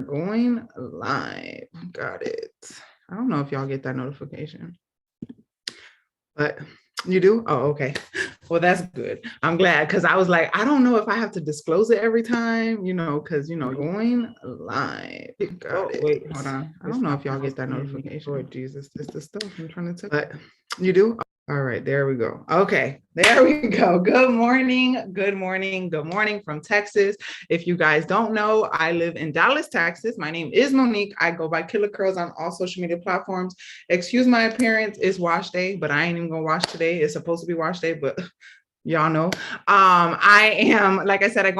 Going live. Got it. I don't know if y'all get that notification, but you do? Oh, okay. Well, that's good. I'm glad because I was like, I don't know if I have to disclose it every time, because, going live. Got it. Wait, hold on. I don't know if y'all get that notification. Lord Jesus, it's the stuff I'm trying to tell. But you do? All right, there we go. Okay, there we go. Good morning. Good morning. Good morning from Texas. If you guys don't know, I live in Dallas, Texas. My name is Monique. I go by Killer Curls on all social media platforms. Excuse my appearance. It's wash day, but I ain't even gonna wash today. It's supposed to be wash day, but y'all know. I am, like I said, I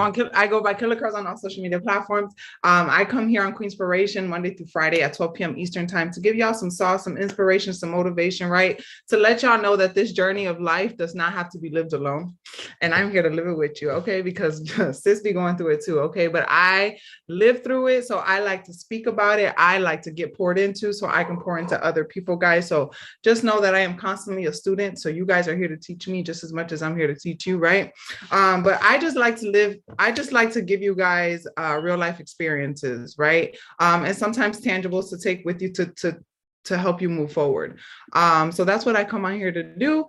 go by Killer Curls on all social media platforms. I come here on Queenspiration Monday through Friday at 12 p.m. Eastern time to give y'all some sauce, some inspiration, some motivation, right? To let y'all know that this journey of life does not have to be lived alone. And I'm here to live it with you, okay? Because sis be going through it too, okay? But I live through it, so I like to speak about it. I like to get poured into so I can pour into other people, guys. So just know that I am constantly a student. So you guys are here to teach me just as much as I'm here to teach you, right? But I just like to give you guys real life experiences, right? And sometimes tangibles to take with you to help you move forward. So that's what I come on here to do.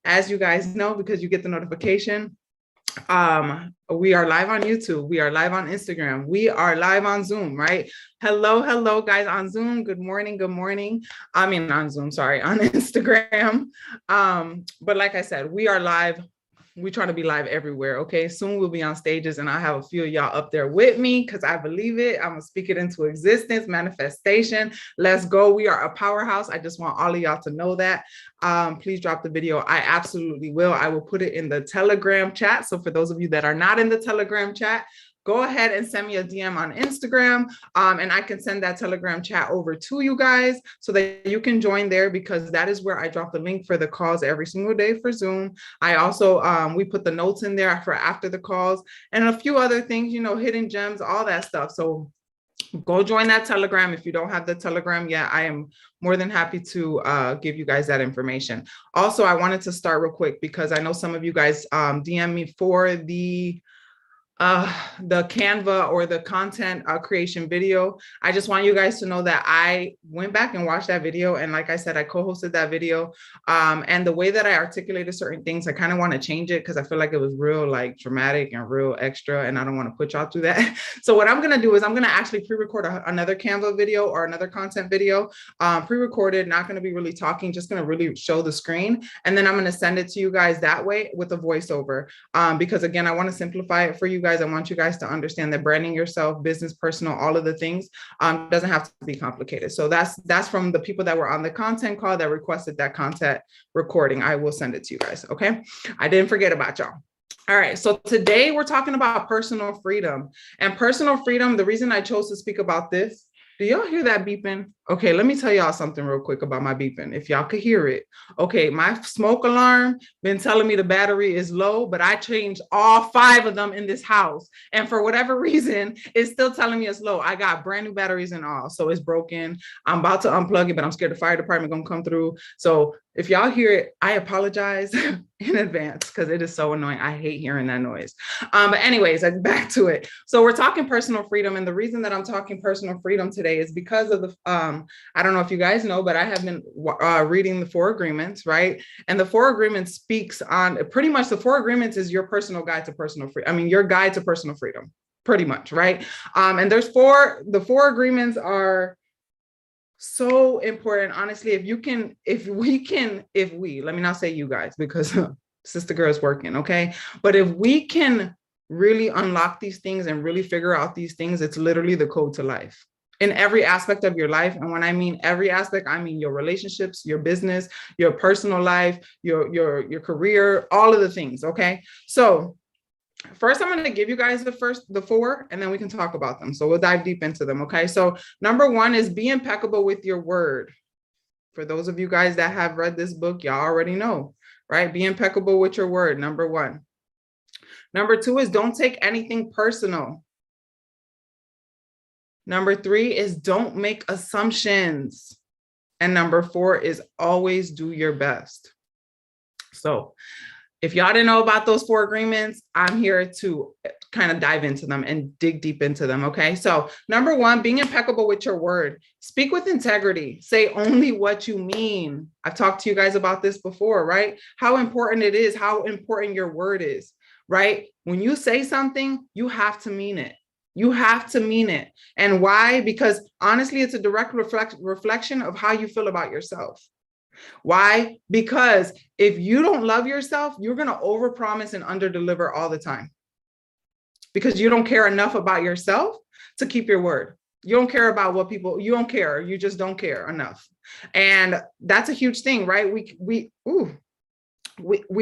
As you guys know, because you get the notification, we are live on YouTube, we are live on Instagram, we are live on Zoom, right? Hello guys on Zoom. Good morning. I mean on Zoom, sorry, on Instagram. But like I said, we are live. We try to be live everywhere. Okay. Soon we'll be on stages and I have a few of y'all up there with me because I believe it. I'm gonna speak it into existence, manifestation. Let's go. We are a powerhouse. I just want all of y'all to know that. Please drop the video. I absolutely will. I will put it in the Telegram chat. So for those of you that are not in the Telegram chat, go ahead and send me a DM on Instagram, and I can send that Telegram chat over to you guys so that you can join there, because that is where I drop the link for the calls every single day for Zoom. I also, we put the notes in there for after the calls and a few other things, hidden gems, all that stuff. So go join that Telegram. If you don't have the Telegram yet, I am more than happy to give you guys that information. Also, I wanted to start real quick because I know some of you guys DM me for the Canva or the content creation video. I just want you guys to know that I went back and watched that video. And like I said, I co-hosted that video. And the way that I articulated certain things, I kind of want to change it because I feel like it was real like dramatic and real extra. And I don't want to put y'all through that. So what I'm going to do is I'm going to actually pre-record another Canva video or another content video, pre-recorded, not going to be really talking, just going to really show the screen. And then I'm going to send it to you guys that way with a voiceover. Because again, I want to simplify it for you guys. I want you guys to understand that branding yourself, business, personal, all of the things doesn't have to be complicated. So that's from the people that were on the content call that requested that content recording. I will send it to you guys. Okay. I didn't forget about y'all. All right. So today we're talking about personal freedom. And personal freedom, the reason I chose to speak about this, do y'all hear that beeping? Okay, let me tell y'all something real quick about my beeping, if y'all could hear it. Okay, my smoke alarm been telling me the battery is low, but I changed all 5 of them in this house. And for whatever reason, it's still telling me it's low. I got brand new batteries and all, so it's broken. I'm about to unplug it, but I'm scared the fire department gonna come through. So if y'all hear it, I apologize in advance because it is so annoying. I hate hearing that noise. But anyways, back to it. So we're talking personal freedom. And the reason that I'm talking personal freedom today is because of the, I don't know if you guys know, but I have been reading the 4 agreements, right? And the 4 agreements speaks on pretty much the 4 agreements is your personal guide to personal freedom. I mean, your guide to personal freedom, pretty much, right? And the 4 agreements are so important. Honestly, let me not say you guys because sister girl is working, okay? But if we can really unlock these things and really figure out these things, it's literally the code to life in every aspect of your life. And when I mean every aspect, I mean your relationships, your business, your personal life, your career, all of the things, okay? So first, I'm going to give you guys the 4, and then we can talk about them. So we'll dive deep into them. Okay. So number 1 is be impeccable with your word. For those of you guys that have read this book, y'all already know, right? Be impeccable with your word. Number 1. Number 2 is don't take anything personal. Number 3 is don't make assumptions. And number 4 is always do your best. So If y'all didn't know about those 4 agreements, I'm here to kind of dive into them and dig deep into them. Okay. So number 1, being impeccable with your word. Speak with integrity. Say only what you mean. I've talked to you guys about this before, right? How important it is, how important your word is, right? When you say something, you have to mean it. You have to mean it. And why? Because honestly, it's a direct reflection of how you feel about yourself. Why? Because if you don't love yourself, you're going to overpromise and underdeliver all the time, because you don't care enough about yourself to keep your word. You don't care about what people, you don't care. You just don't care enough. And that's a huge thing, right? We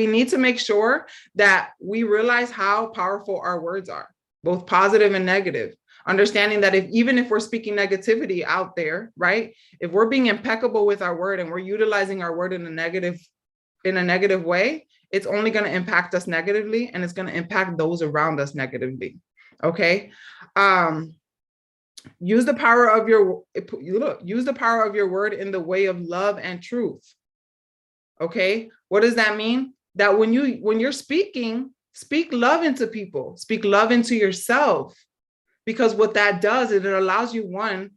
need to make sure that we realize how powerful our words are, both positive and negative. Understanding that even if we're speaking negativity out there, right? If we're being impeccable with our word and we're utilizing our word in a negative way, it's only going to impact us negatively, and it's going to impact those around us negatively. Okay. Use the power of your word in the way of love and truth. Okay. What does that mean? That when you're speaking, speak love into people, speak love into yourself. Because what that does is it allows you, one,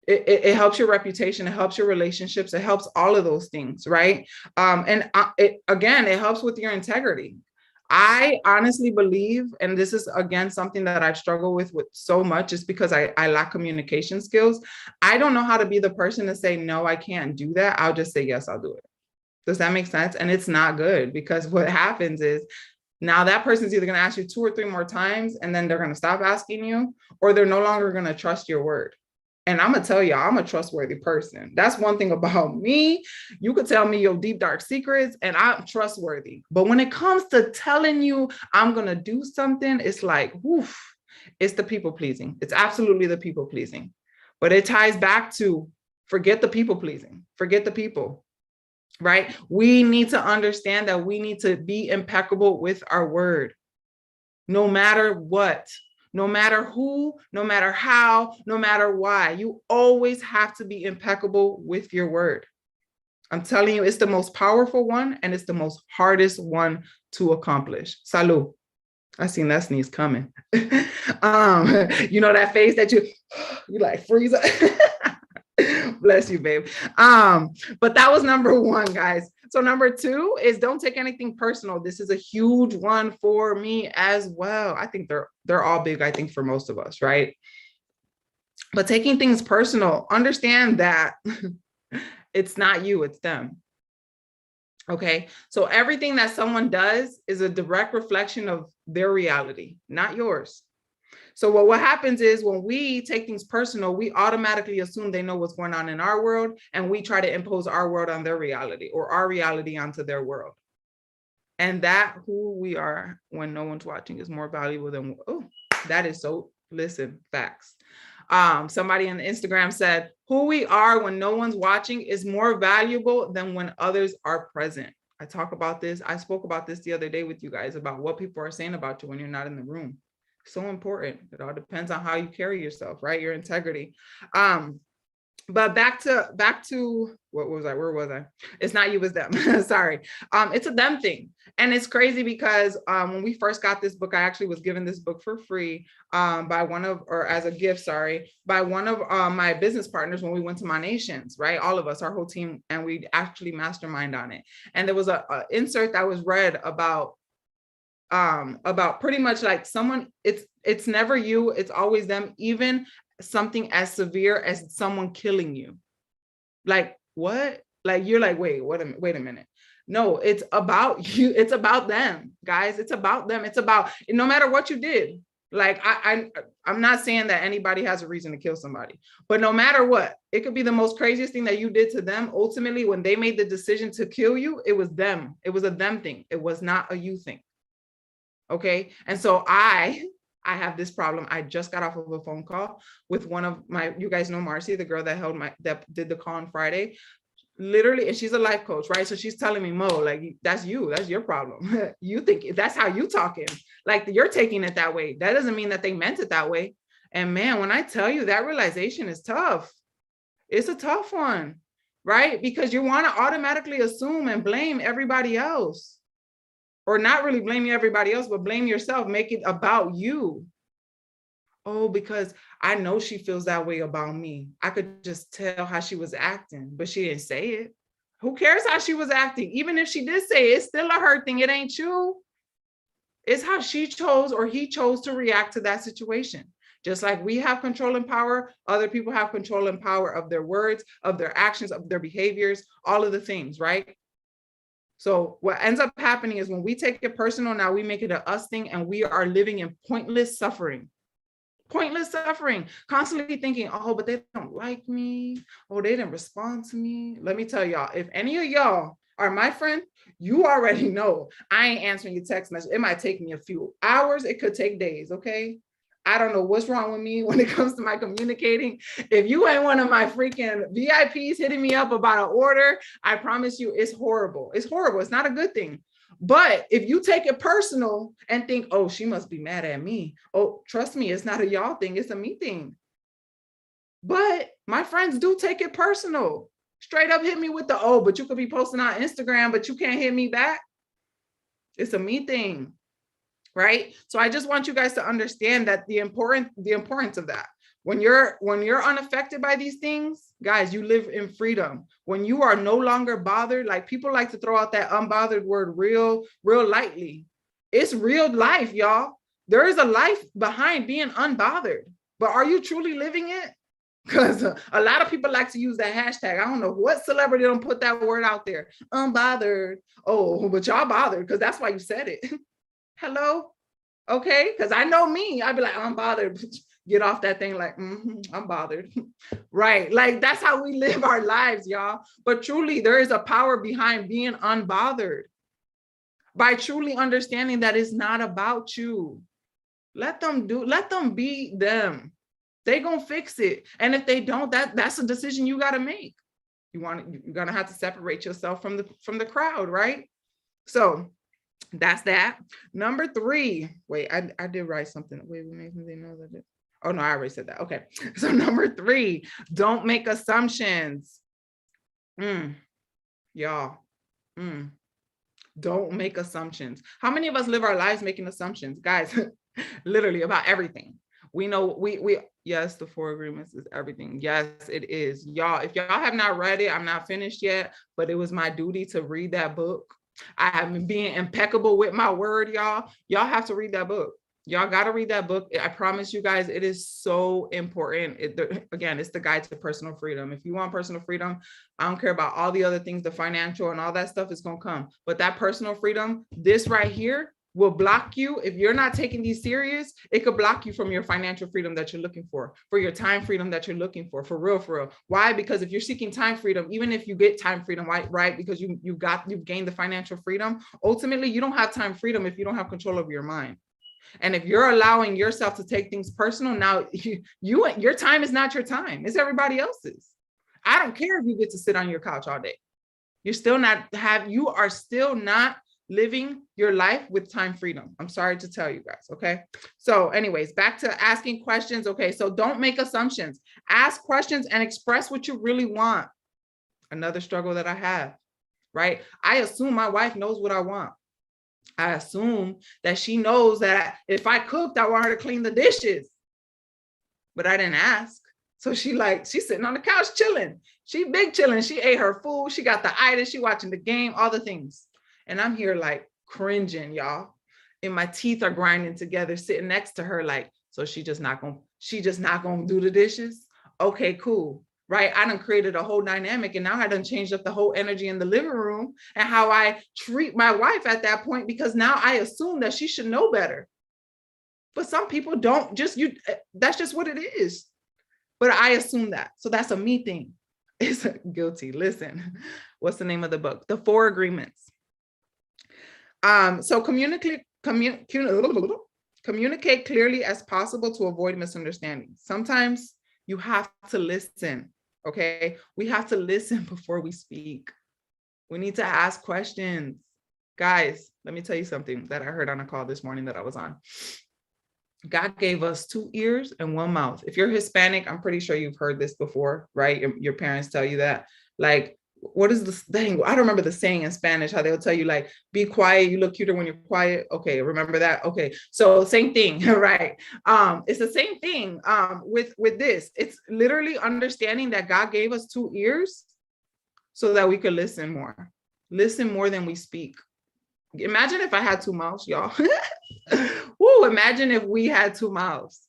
it helps your reputation, it helps your relationships, it helps all of those things, right? It helps with your integrity. I honestly believe, and this is again something that I've struggled with so much, is because I lack communication skills. I don't know how to be the person to say, no, I can't do that. I'll just say, yes, I'll do it. Does that make sense? And it's not good, because what happens is, now that person's either going to ask you 2 or 3 more times, and then they're going to stop asking you, or they're no longer going to trust your word. And I'm going to tell you, I'm a trustworthy person. That's one thing about me. You could tell me your deep, dark secrets and I'm trustworthy. But when it comes to telling you I'm going to do something, it's like, woof, it's the people pleasing. It's absolutely the people pleasing. But it ties back to forget the people pleasing, forget the people. Right? We need to understand that we need to be impeccable with our word, no matter what, no matter who, no matter how, no matter why. You always have to be impeccable with your word. I'm telling you, it's the most powerful one, and it's the most hardest one to accomplish. Salud. I seen that sneeze coming. You know that face that you like freeze up. Bless you, babe. But that was number 1, guys. So number 2 is don't take anything personal. This is a huge one for me as well. I think they're all big, I think, for most of us, right? But taking things personal, understand that it's not you, it's them. Okay. So everything that someone does is a direct reflection of their reality, not yours. So what happens is, when we take things personal, we automatically assume they know what's going on in our world, and we try to impose our world on their reality, or our reality onto their world. And that who we are when no one's watching is more valuable than, oh, that is so, listen, facts. Somebody on Instagram said, who we are when no one's watching is more valuable than when others are present. I spoke about this the other day with you guys, about what people are saying about you when you're not in the room. So important. It all depends on how you carry yourself, right? Your integrity. But back to what was I? Where was I? It's not you, it's them. Sorry. It's a them thing. And it's crazy because when we first got this book, I actually was given this book for free as a gift, by one of my business partners when we went to My Nations, right? All of us, our whole team, and we actually mastermind on it. And there was a insert that was read about pretty much like someone, it's never you, it's always them, even something as severe as someone killing you. Like, what? Like, you're like, wait a minute. No, it's about you. It's about them, guys. It's about them. It's about, no matter what you did. Like, I'm not saying that anybody has a reason to kill somebody, but no matter what, it could be the most craziest thing that you did to them. Ultimately, when they made the decision to kill you, it was them. It was a them thing. It was not a you thing. Okay. And so I have this problem. I just got off of a phone call with one of my, you guys know Marcy, the girl that did the call on Friday, literally, and she's a life coach, right? So she's telling me, Mo, like, that's your problem. You think that's how you talking, like you're taking it that way. That doesn't mean that they meant it that way. And man, when I tell you, that realization is tough. It's a tough one, right? Because you want to automatically assume and blame everybody else. or not really blaming everybody else, but blame yourself. Make it about you. Oh, because I know she feels that way about me. I could just tell how she was acting, but she didn't say it. Who cares how she was acting? Even if she did say it, it's still a her thing. It ain't you. It's how she chose or he chose to react to that situation. Just like we have control and power, other people have control and power of their words, of their actions, of their behaviors, all of the things, right? So what ends up happening is when we take it personal, now we make it a us thing, and we are living in pointless suffering. Pointless suffering, constantly thinking, oh, but they don't like me. Oh, they didn't respond to me. Let me tell y'all, if any of y'all are my friend, you already know I ain't answering your text message. It might take me a few hours. It could take days, okay? I don't know what's wrong with me when it comes to my communicating. If you ain't one of my freaking VIPs hitting me up about an order, I promise you it's horrible. It's horrible. It's not a good thing. But if you take it personal and think, oh, she must be mad at me. Oh, trust me, it's not a y'all thing. It's a me thing. But my friends do take it personal. Straight up hit me with the, oh, but you could be posting on Instagram, but you can't hit me back. It's a me thing, right? So I just want you guys to understand that the importance of that. When you're unaffected by these things, guys, you live in freedom. When you are no longer bothered, like people like to throw out that unbothered word real lightly. It's real life, y'all. There is a life behind being unbothered, but are you truly living it? Because a lot of people like to use that hashtag. I don't know what celebrity don't put that word out there. Unbothered. Oh, but y'all bothered because that's why you said it. Hello? Okay, because I know me. I'd be like, I'm bothered. Get off that thing like, I'm bothered. Right, like that's how we live our lives, y'all. But truly, there is a power behind being unbothered. By truly understanding that it's not about you. Let them be them. They gonna fix it. And if they don't, that's a decision you gotta make. You're gonna have to separate yourself from the crowd, right? So that's that. Number 3. Wait, I did write something. Wait, what makes me know that? Oh no, I already said that. Okay. So number 3, don't make assumptions. Y'all. Don't make assumptions. How many of us live our lives making assumptions? Guys, literally about everything. We know we yes, the 4 agreements is everything. Yes, it is. Y'all, if y'all have not read it, I'm not finished yet, but it was my duty to read that book. I have been being impeccable with my word, y'all. Y'all have to read that book. Y'all got to read that book. I promise you guys, it is so important. Again, it's the guide to personal freedom. If you want personal freedom, I don't care about all the other things, the financial and all that stuff is going to come. But that personal freedom, this right here will block you. If you're not taking these serious, it could block you from your financial freedom that you're looking for your time freedom that you're looking for real. Why? Because if you're seeking time freedom, even if you get time freedom, right? Because you've gained the financial freedom, ultimately you don't have time freedom if you don't have control over your mind. And if you're allowing yourself to take things personal, now your time is not your time. It's everybody else's. I don't care if you get to sit on your couch all day. You are still not living your life with time freedom. I'm sorry to tell you guys. Okay. So anyways, back to asking questions. Okay. So don't make assumptions, ask questions and express what you really want. Another struggle that I have, right? I assume my wife knows what I want. I assume that she knows that if I cooked, I want her to clean the dishes, but I didn't ask. So she's sitting on the couch chilling. She big chilling. She ate her food. She got the itis. She watching the game, all the things. And I'm here like cringing, y'all. And my teeth are grinding together, sitting next to her like, so she just not gonna do the dishes? Okay, cool. Right? I done created a whole dynamic, and now I done changed up the whole energy in the living room and how I treat my wife at that point, because now I assume that she should know better. But some people don't. That's just what it is. But I assume that. So that's a me thing. It's guilty. Listen, what's the name of the book? The 4 Agreements. So communicate clearly as possible to avoid misunderstandings. Sometimes you have to listen. Okay. We have to listen before we speak. We need to ask questions. Guys, let me tell you something that I heard on a call this morning that I was on. God gave us 2 ears and 1 mouth. If you're Hispanic, I'm pretty sure you've heard this before, right? Your parents tell you that. Like, what is this thing? I don't remember the saying in Spanish, how they'll tell you like, be quiet, you look cuter when you're quiet. Okay, remember that? Okay, so same thing, right? It's the same thing with this. It's literally understanding that God gave us 2 ears so that we could listen more than we speak. Imagine if I had 2 mouths, y'all. Woo, imagine if we had 2 mouths.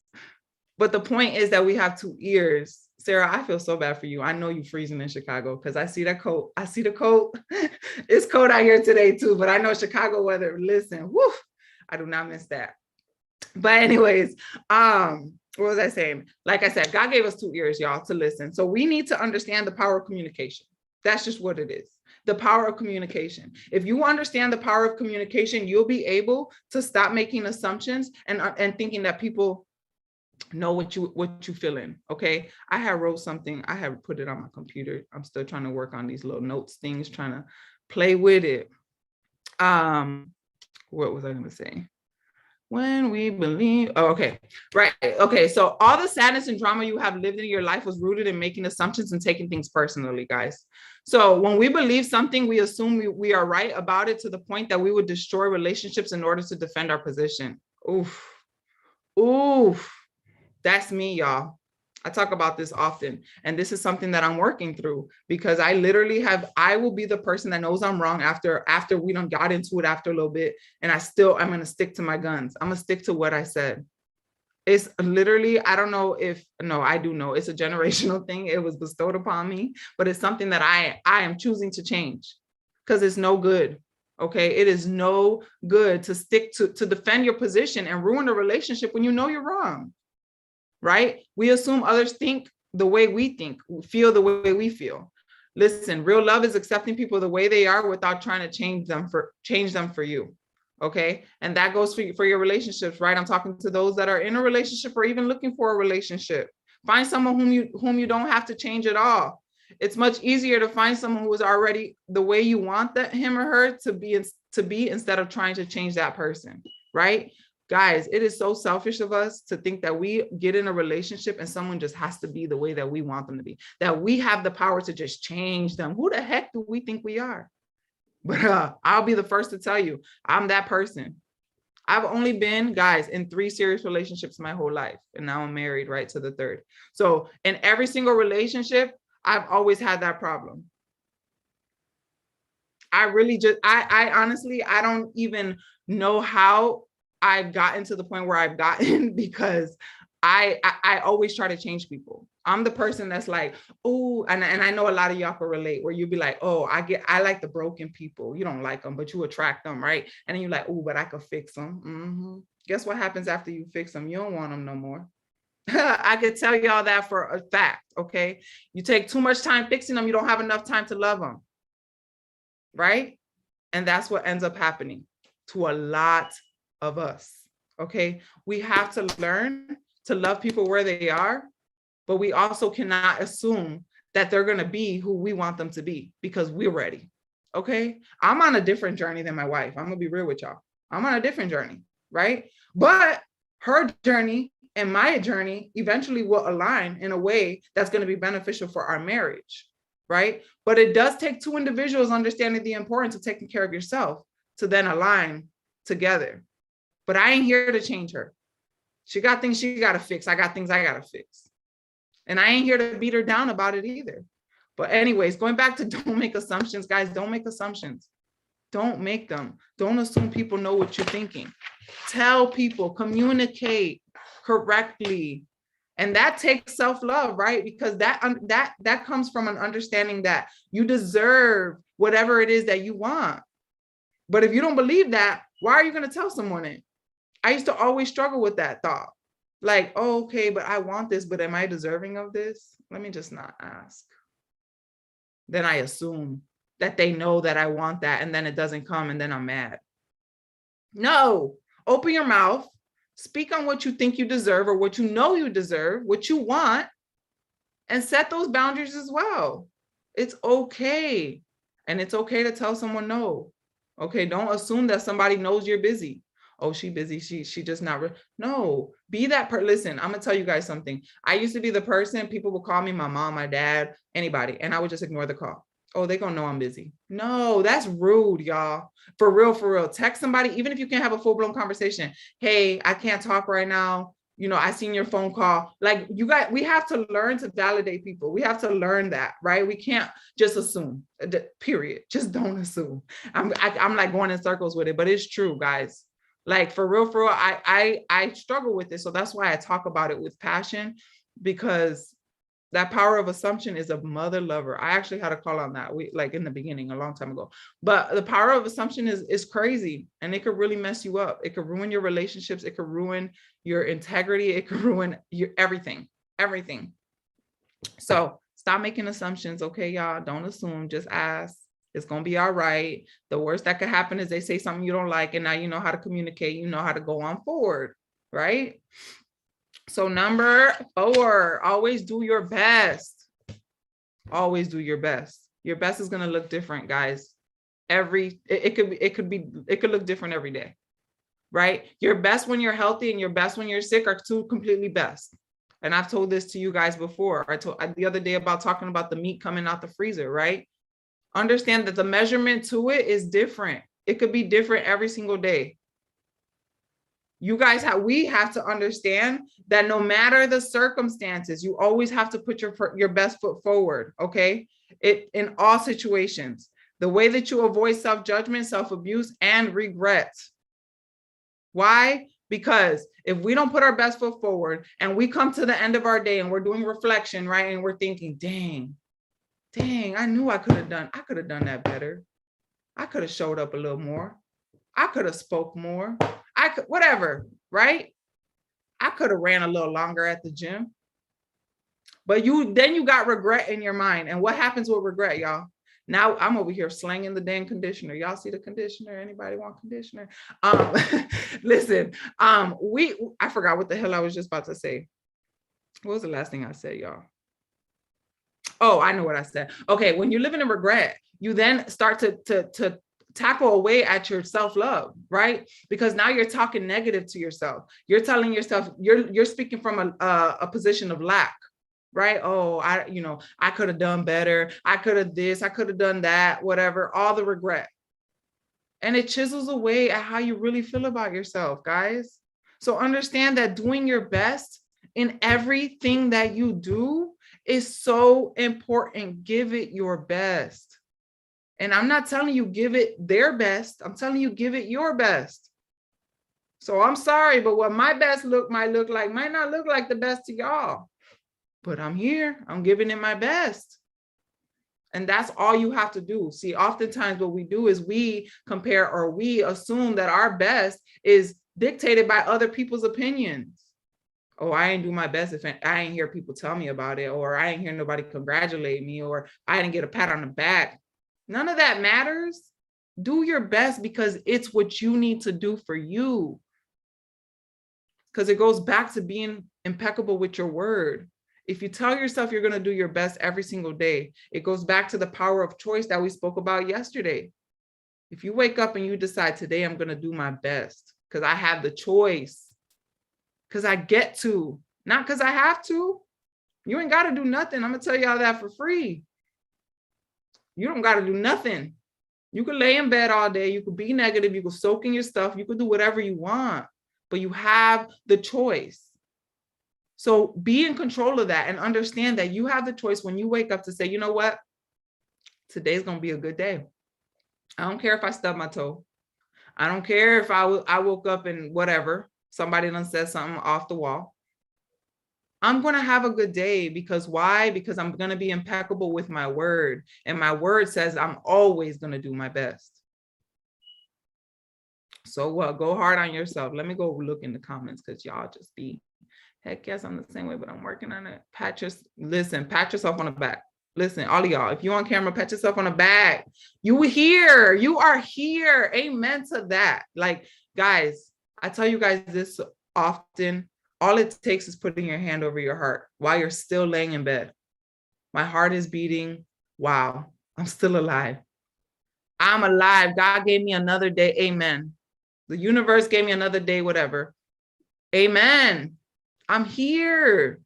But the point is that we have 2 ears. Sarah, I feel so bad for you. I know you're freezing in Chicago because I see that coat. I see the coat. It's cold out here today too, but I know Chicago weather. Listen, whoo, I do not miss that. But anyways, what was I saying? Like I said, God gave us 2 ears, y'all, to listen. So we need to understand the power of communication. That's just what it is. The power of communication. If you understand the power of communication, you'll be able to stop making assumptions and thinking that people know what you feeling. Okay, I have wrote something. I have put it on my computer. I'm still trying to work on these little notes things, trying to play with it. What was I going to say? When we believe, oh, okay, right, okay. So all the sadness and drama you have lived in your life was rooted in making assumptions and taking things personally, guys. So when we believe something, we assume we are right about it to the point that we would destroy relationships in order to defend our position. Oof. That's me, y'all. I talk about this often, and this is something that I'm working through because I will be the person that knows I'm wrong after we done got into it after a little bit, and I'm going to stick to my guns. I'm going to stick to what I said. It's literally, I do know, it's a generational thing. It was bestowed upon me, but it's something that I am choosing to change because it's no good. Okay, it is no good to stick to defend your position and ruin a relationship when you know you're wrong. Right? We assume others think the way we think, feel the way we feel. Listen, real love is accepting people the way they are without trying to change them for you. Okay, and that goes for your relationships, right? I'm talking to those that are in a relationship or even looking for a relationship. Find someone whom you don't have to change at all. It's much easier to find someone who is already the way you want him or her to be instead of trying to change that person, right? Guys, it is so selfish of us to think that we get in a relationship and someone just has to be the way that we want them to be, that we have the power to just change them. Who the heck do we think we are? But I'll be the first to tell you, I'm that person. I've only been, guys, in 3 serious relationships my whole life. And now I'm married, right, to the 3rd. So in every single relationship, I've always had that problem. I honestly, I don't even know how I've gotten to the point where I've gotten because I always try to change people. I'm the person that's like, oh, and I know a lot of y'all can relate where you'd be like, oh, I like the broken people. You don't like them, but you attract them, right? And then you're like, oh, but I could fix them. Mm-hmm. Guess what happens after you fix them? You don't want them no more. I could tell y'all that for a fact, okay? You take too much time fixing them, you don't have enough time to love them, right? And that's what ends up happening to a lot of us, okay? We have to learn to love people where they are, but we also cannot assume that they're gonna be who we want them to be because we're ready, okay? I'm on a different journey than my wife. I'm gonna be real with y'all. I'm on a different journey, right? But her journey and my journey eventually will align in a way that's gonna be beneficial for our marriage, right? But it does take 2 individuals understanding the importance of taking care of yourself to then align together. But I ain't here to change her. She got things she got to fix. I got things I got to fix. And I ain't here to beat her down about it either. But anyways, going back to don't make assumptions, guys, don't make assumptions. Don't make them. Don't assume people know what you're thinking. Tell people, communicate correctly. And that takes self-love, right? Because that comes from an understanding that you deserve whatever it is that you want. But if you don't believe that, why are you going to tell someone it? I used to always struggle with that thought. Like, oh, okay, but I want this, but am I deserving of this? Let me just not ask. Then I assume that they know that I want that, and then it doesn't come, and then I'm mad. No, open your mouth, speak on what you think you deserve or what you know you deserve, what you want, and set those boundaries as well. It's okay. And it's okay to tell someone no. Okay, don't assume that somebody knows you're busy. Oh, she busy. She just not. No, be that person. Listen, I'm gonna tell you guys something. I used to be the person, people would call me my mom, my dad, anybody, and I would just ignore the call. Oh, they're gonna know I'm busy. No, that's rude, y'all. For real, for real. Text somebody, even if you can't have a full-blown conversation. Hey, I can't talk right now. You know, I seen your phone call. Like, you guys, we have to learn to validate people. We have to learn that, right? We can't just assume, period. Just don't assume. I'm like going in circles with it, but it's true, guys. Like, for real, I struggle with this. So that's why I talk about it with passion, because that power of assumption is a mother lover. I actually had a call on that. We, like, in the beginning, a long time ago. But the power of assumption is crazy, and it could really mess you up. It could ruin your relationships. It could ruin your integrity. It could ruin your everything. So stop making assumptions. Okay, y'all, don't assume, just ask. It's going to be all right. The worst that could happen is they say something you don't like, and now you know how to communicate. You know how to go on forward, right? So number 4, always do your best. Always do your best. Your best is going to look different, guys. It could look different every day, right? Your best when you're healthy and your best when you're sick are two completely best. And I've told this to you guys before. I told the other day about talking about the meat coming out the freezer, right? Understand that the measurement to it is different. It could be different every single day. You guys we have to understand that no matter the circumstances, you always have to put your best foot forward, okay? In all situations. The way that you avoid self-judgment, self-abuse, and regret. Why? Because if we don't put our best foot forward and we come to the end of our day and we're doing reflection, right? And we're thinking, dang, I knew I could have done that better. I could have showed up a little more. I could have spoke more. I could, whatever, right? I could have ran a little longer at the gym. But then you got regret in your mind. And what happens with regret, y'all? Now I'm over here slanging the damn conditioner. Y'all see the conditioner? Anybody want conditioner? Listen, I forgot what the hell I was just about to say. What was the last thing I said, y'all? Oh, I know what I said. Okay, when you're living in regret, you then start to tackle away at your self-love, right? Because now you're talking negative to yourself. You're telling yourself, you're speaking from a position of lack, right? Oh, I could have done better. I could have this, I could have done that, whatever, all the regret. And it chisels away at how you really feel about yourself, guys. So understand that doing your best in everything that you do is so important. Give it your best. And I'm not telling you give it their best. I'm telling you give it your best. So I'm sorry, but what my best might not look like the best to y'all. But I'm here. I'm giving it my best. And that's all you have to do. See, oftentimes what we do is we compare, or we assume that our best is dictated by other people's opinions. Oh, I ain't do my best if I ain't hear people tell me about it, or I ain't hear nobody congratulate me, or I didn't get a pat on the back. None of that matters. Do your best because it's what you need to do for you. Because it goes back to being impeccable with your word. If you tell yourself you're going to do your best every single day, it goes back to the power of choice that we spoke about yesterday. If you wake up and you decide today I'm going to do my best because I have the choice, because I get to, not because I have to. You ain't got to do nothing. I'm going to tell y'all that for free. You don't got to do nothing. You could lay in bed all day. You could be negative. You could soak in your stuff. You could do whatever you want, but you have the choice. So be in control of that and understand that you have the choice when you wake up to say, you know what? Today's going to be a good day. I don't care if I stub my toe. I don't care if I woke up and whatever, somebody done said something off the wall. I'm going to have a good day because why? Because I'm going to be impeccable with my word. And my word says I'm always going to do my best. So what? Go hard on yourself. Let me go look in the comments because y'all just be, heck yes, I'm the same way, but I'm working on it. Pat yourself on the back. Listen, all of y'all, if you're on camera, pat yourself on the back. You are here. Amen to that. Like, guys, I tell you guys this often. All it takes is putting your hand over your heart while you're still laying in bed. My heart is beating. Wow, I'm still alive. I'm alive. God gave me another day. Amen. The universe gave me another day, whatever. Amen. I'm here.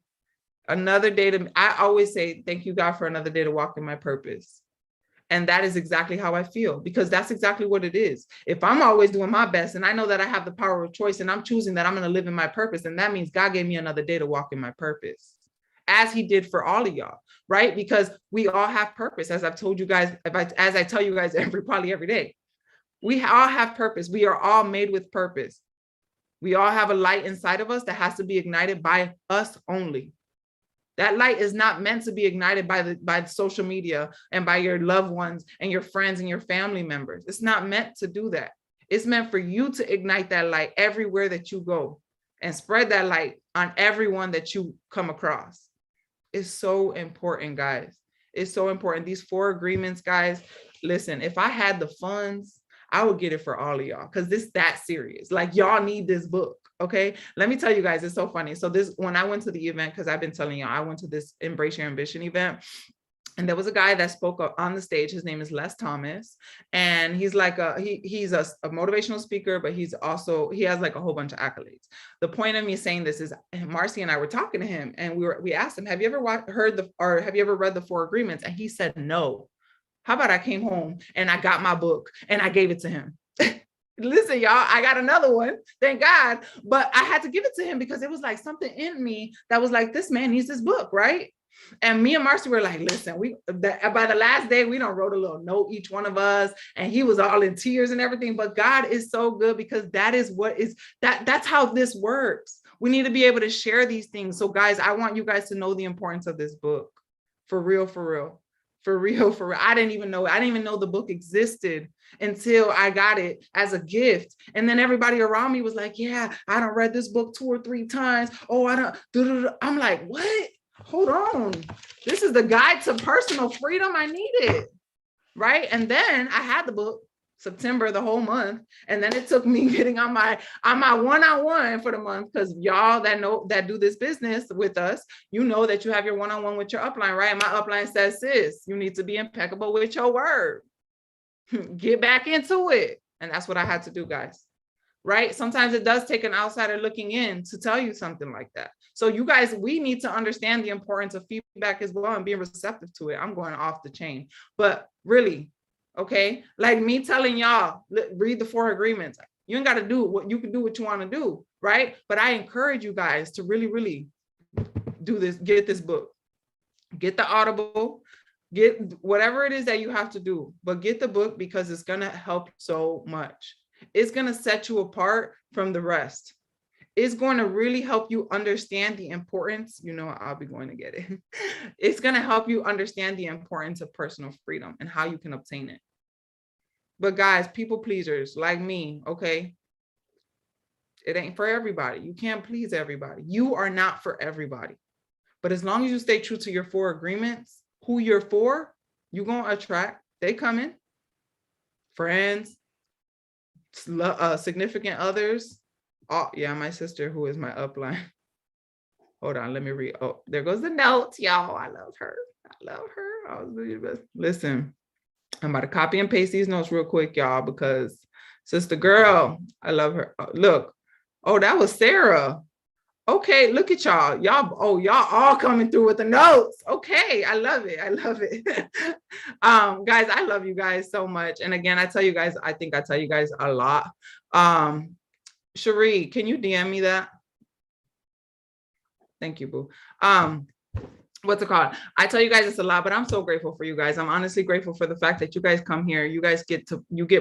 Another day I always say, thank you, God, for another day to walk in my purpose. And that is exactly how I feel, because that's exactly what it is. If I'm always doing my best and I know that I have the power of choice and I'm choosing that I'm going to live in my purpose, and that means God gave me another day to walk in my purpose, as he did for all of y'all, right? Because we all have purpose, as I've told you guys, as I tell you guys probably every day. We all have purpose. We are all made with purpose. We all have a light inside of us that has to be ignited by us only. That light is not meant to be ignited by social media and by your loved ones and your friends and your family members. It's not meant to do that. It's meant for you to ignite that light everywhere that you go and spread that light on everyone that you come across. It's so important, guys. It's so important. These 4 agreements, guys, listen, if I had the funds, I would get it for all of y'all, because this that serious. Like, y'all need this book. Okay, let me tell you guys, it's so funny. So when I went to the event, because I've been telling y'all, I went to this Embrace Your Ambition event, and there was a guy that spoke up on the stage. His name is Les Thomas, and he's like he's a motivational speaker, but he has like a whole bunch of accolades. The point of me saying this is, Marcy and I were talking to him, and we asked him, have you ever have you ever read the 4 agreements? And he said no. How about I came home and I got my book and I gave it to him? Listen, y'all, I got another one, thank God. But I had to give it to him because it was like something in me that was like, this man needs this book, right? And me and Marcy were like, listen, by the last day, we done wrote a little note, each one of us, and he was all in tears and everything. But God is so good, because that is that's how this works. We need to be able to share these things. So guys, I want you guys to know the importance of this book. For real, for real. For real, for real. I didn't even know the book existed until I got it as a gift. And then everybody around me was like, yeah, I done read this book 2 or 3 times. Oh, I'm like, what? Hold on. This is the guide to personal freedom. I need it. Right. And then I had the book September, the whole month. And then it took me getting on my one-on-one for the month, because y'all that do this business with us, you know that you have your one-on-one with your upline, right? And my upline says, sis, you need to be impeccable with your word. Get back into it. And that's what I had to do, guys. Right? Sometimes it does take an outsider looking in to tell you something like that. So you guys, we need to understand the importance of feedback as well and being receptive to it. I'm going off the chain, but really, okay, like me telling y'all, read the 4 agreements. You ain't got to do what you can do what you want to do, right? But I encourage you guys to really, really do this. Get this book, get the Audible, get whatever it is that you have to do, but get the book, because it's going to help so much. It's going to set you apart from the rest. It's going to really help you understand the importance. You know, I'll be going to get it. It's going to help you understand the importance of personal freedom and how you can obtain it. But guys, people pleasers like me, okay, it ain't for everybody. You can't please everybody. You are not for everybody. But as long as you stay true to your 4 agreements, who you're for, you're going to attract. They coming. Friends, significant others. Oh, yeah, my sister, who is my upline. Hold on, let me read. Oh, there goes the notes, y'all. I love her. Listen, I'm about to copy and paste these notes real quick, y'all, because sister girl, I love her. Look, oh, that was Sarah. Okay, look at y'all. Y'all all coming through with the notes. Okay, I love it. Guys, I love you guys so much. And again, I tell you guys, I think I tell you guys a lot. Cherie, can you DM me that? Thank you, boo. What's it called? I tell you guys it's a lot, but I'm so grateful for you guys. I'm honestly grateful for the fact that you guys come here. You guys get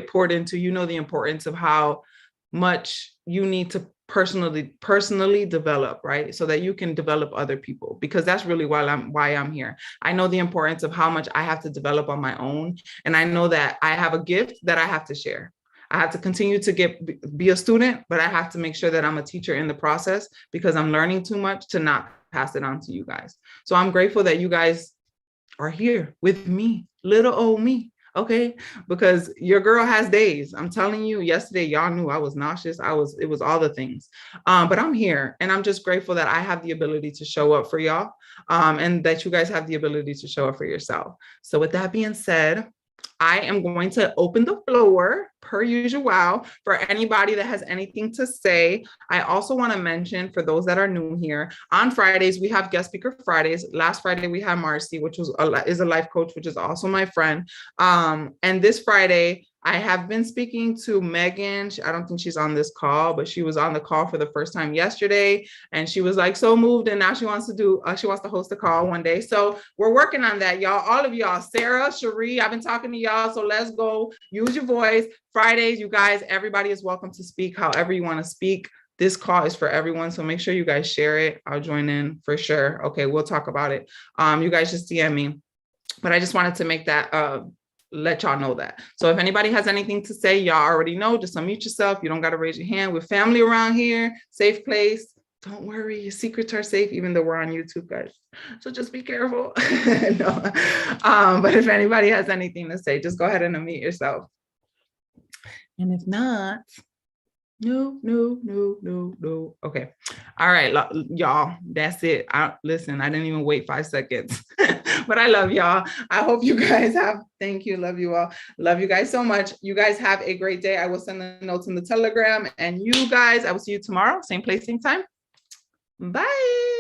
poured into. You know the importance of how much you need to personally develop, right? So that you can develop other people, because that's really why I'm here. I know the importance of how much I have to develop on my own. And I know that I have a gift that I have to share. I have to continue to be a student, but I have to make sure that I'm a teacher in the process, because I'm learning too much to not pass it on to you guys. So I'm grateful that you guys are here with me, little old me. Okay, because your girl has days. I'm telling you, yesterday, y'all knew I was nauseous. It was all the things. But I'm here, and I'm just grateful that I have the ability to show up for y'all, and that you guys have the ability to show up for yourself. So with that being said, I am going to open the floor per usual for anybody that has anything to say. I also want to mention for those that are new here, on Fridays, we have guest speaker Fridays. Last Friday, we had Marcy, which is a life coach, which is also my friend. And this Friday, I have been speaking to Megan. I don't think she's on this call, but she was on the call for the first time yesterday. And she was like so moved. And now she wants to host a call one day. So we're working on that, y'all. All of y'all, Sarah, Cherie, I've been talking to y'all. So let's go. Use your voice. Fridays, you guys, everybody is welcome to speak however you want to speak. This call is for everyone. So make sure you guys share it. I'll join in for sure. Okay, we'll talk about it. You guys just DM me. But I just wanted to make that let y'all know that. So if anybody has anything to say, y'all already know, just unmute yourself. You don't got to raise your hand. We're family around here, safe place. Don't worry, your secrets are safe, even though we're on YouTube, guys. So just be careful. No. But if anybody has anything to say, just go ahead and unmute yourself. And if not, no. Okay. All right, y'all, that's it. Listen, I didn't even wait 5 seconds, but I love y'all. I hope you guys thank you. Love you all. Love you guys so much. You guys have a great day. I will send the notes in the Telegram, and you guys, I will see you tomorrow. Same place, same time. Bye.